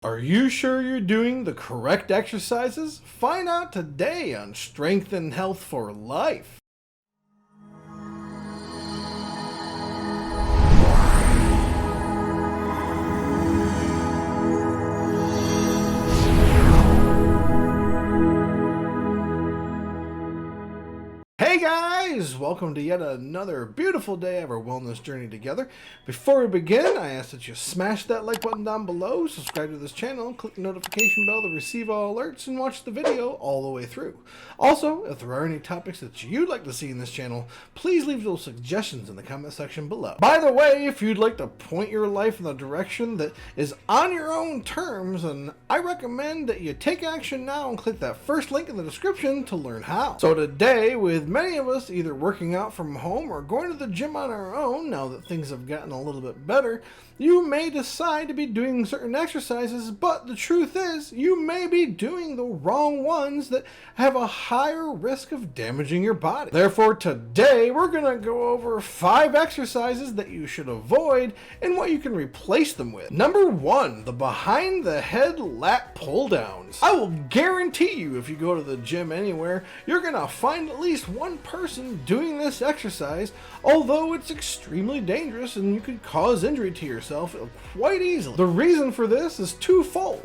Are you sure you're doing the correct exercises? Find out today on Strength and Health for Life. Hey guys, welcome to yet another beautiful day of our wellness journey together. Before we begin, I ask that you smash that like button down below, subscribe to this channel, click the notification bell to receive all alerts, and watch the video all the way through. Also, if there are any topics that you'd like to see in this channel, please leave those suggestions in the comment section below. By the way, if you'd like to point your life in the direction that is on your own terms, then I recommend that you take action now and click that first link in the description to learn how. So today, with many of us either working out from home or going to the gym on our own, now that things have gotten a little bit better, you may decide to be doing certain exercises, but the truth is you may be doing the wrong ones that have a higher risk of damaging your body. Therefore, today we're going to go over 5 exercises that you should avoid and what you can replace them with. Number 1, the behind the head lat pull downs. I will guarantee you, if you go to the gym anywhere, you're going to find at least one person doing this exercise, although it's extremely dangerous and you could cause injury to yourself quite easily. The reason for this is twofold.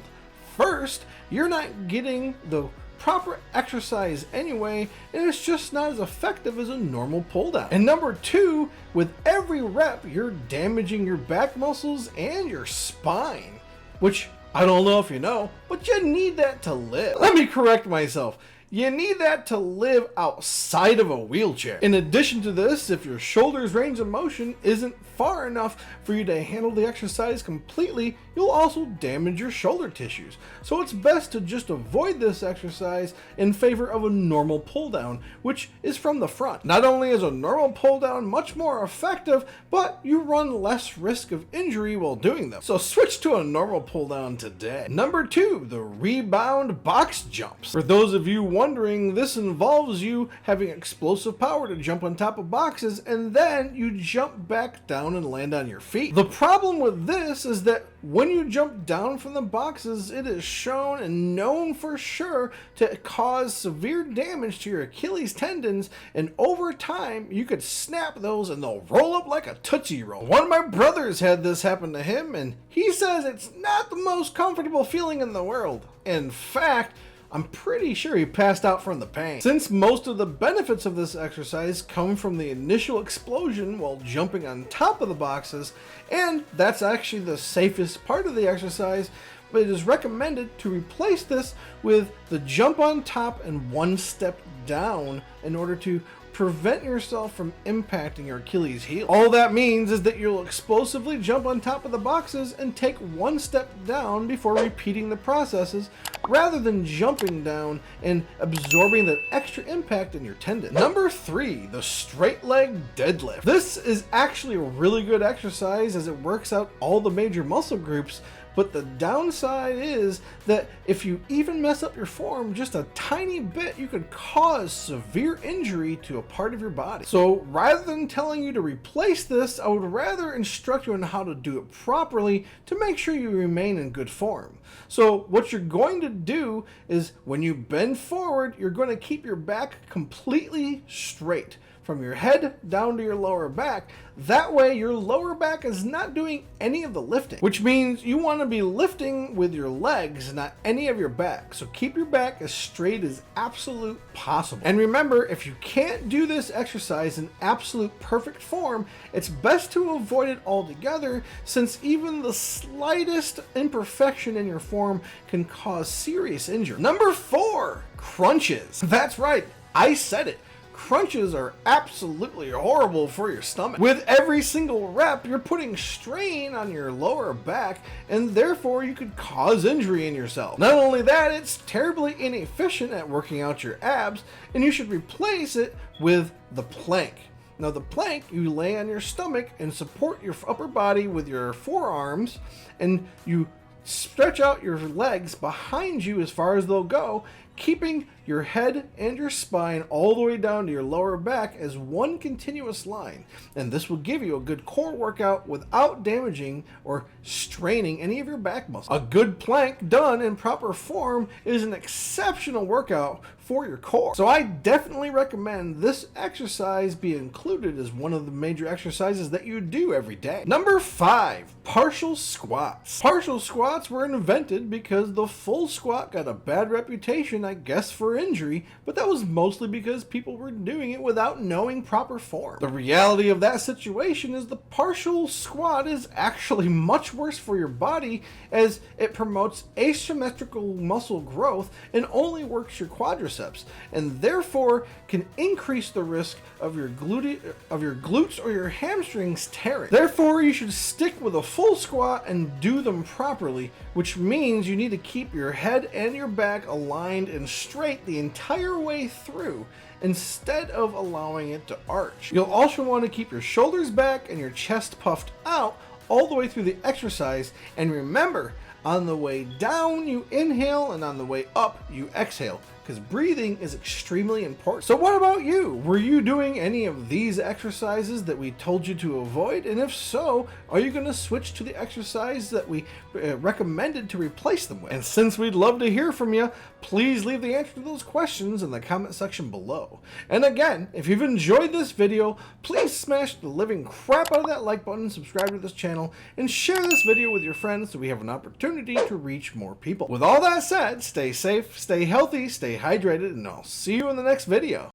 First, you're not getting the proper exercise anyway, and it's just not as effective as a normal pull down. And number 2, with every rep, you're damaging your back muscles and your spine, which I don't know if you know, but you need that to live. Let me correct myself. You need that to live outside of a wheelchair. In addition to this, if your shoulder's range of motion isn't far enough for you to handle the exercise completely, you'll also damage your shoulder tissues. So it's best to just avoid this exercise in favor of a normal pull down, which is from the front. Not only is a normal pull down much more effective, but you run less risk of injury while doing them. So switch to a normal pull down today. Number 2, the rebound box jumps. For those of you wondering, this involves you having explosive power to jump on top of boxes, and then you jump back down and land on your feet. The problem with this is that when you jump down from the boxes, it is shown and known for sure to cause severe damage to your Achilles tendons, and over time you could snap those and they'll roll up like a Tootsie Roll. One of my brothers had this happen to him, and he says it's not the most comfortable feeling in the world. In fact, I'm pretty sure he passed out from the pain. Since most of the benefits of this exercise come from the initial explosion while jumping on top of the boxes, and that's actually the safest part of the exercise, but it is recommended to replace this with the jump on top and one step down in order to prevent yourself from impacting your Achilles heel. All that means is that you'll explosively jump on top of the boxes and take one step down before repeating the processes, rather than jumping down and absorbing that extra impact in your tendon. Number 3, the straight leg deadlift. This is actually a really good exercise as it works out all the major muscle groups, but the downside is that if you even mess up your form just a tiny bit, you could cause severe injury to a part of your body. So rather than telling you to replace this, I would rather instruct you on how to do it properly to make sure you remain in good form. So what you're going to do is when you bend forward, you're going to keep your back completely straight from your head down to your lower back. That way your lower back is not doing any of the lifting, which means you want to be lifting with your legs, not any of your back. So keep your back as straight as absolute possible. And remember, if you can't do this exercise in absolute perfect form, it's best to avoid it altogether, since even the slightest imperfection in your form can cause serious injury. Number 4, crunches. That's right, I said it. Crunches are absolutely horrible for your stomach. With every single rep, you're putting strain on your lower back, and therefore you could cause injury in yourself. Not only that, it's terribly inefficient at working out your abs, and you should replace it with the plank. Now the plank, you lay on your stomach and support your upper body with your forearms, and you stretch out your legs behind you as far as they'll go, keeping your head and your spine all the way down to your lower back as one continuous line. And this will give you a good core workout without damaging or straining any of your back muscles. A good plank done in proper form is an exceptional workout for your core. So I definitely recommend this exercise be included as one of the major exercises that you do every day. Number 5, partial squats. Partial squats were invented because the full squat got a bad reputation, I guess, for injury, but that was mostly because people were doing it without knowing proper form. The reality of that situation is the partial squat is actually much worse for your body, as it promotes asymmetrical muscle growth and only works your quadriceps, and therefore can increase the risk of your glutes or your hamstrings tearing. Therefore, you should stick with a full squat and do them properly, which means you need to keep your head and your back aligned and straight the entire way through, instead of allowing it to arch. You'll also want to keep your shoulders back and your chest puffed out all the way through the exercise, and remember, on the way down you inhale and on the way up you exhale, because breathing is extremely important. So what about you? Were you doing any of these exercises that we told you to avoid? And if so, are you going to switch to the exercise that we recommended to replace them with? And since we'd love to hear from you, please leave the answer to those questions in the comment section below. And again, if you've enjoyed this video, please smash the living crap out of that like button, subscribe to this channel, and share this video with your friends so we have an opportunity to reach more people. With all that said, stay safe, stay healthy, stay hydrated, and I'll see you in the next video.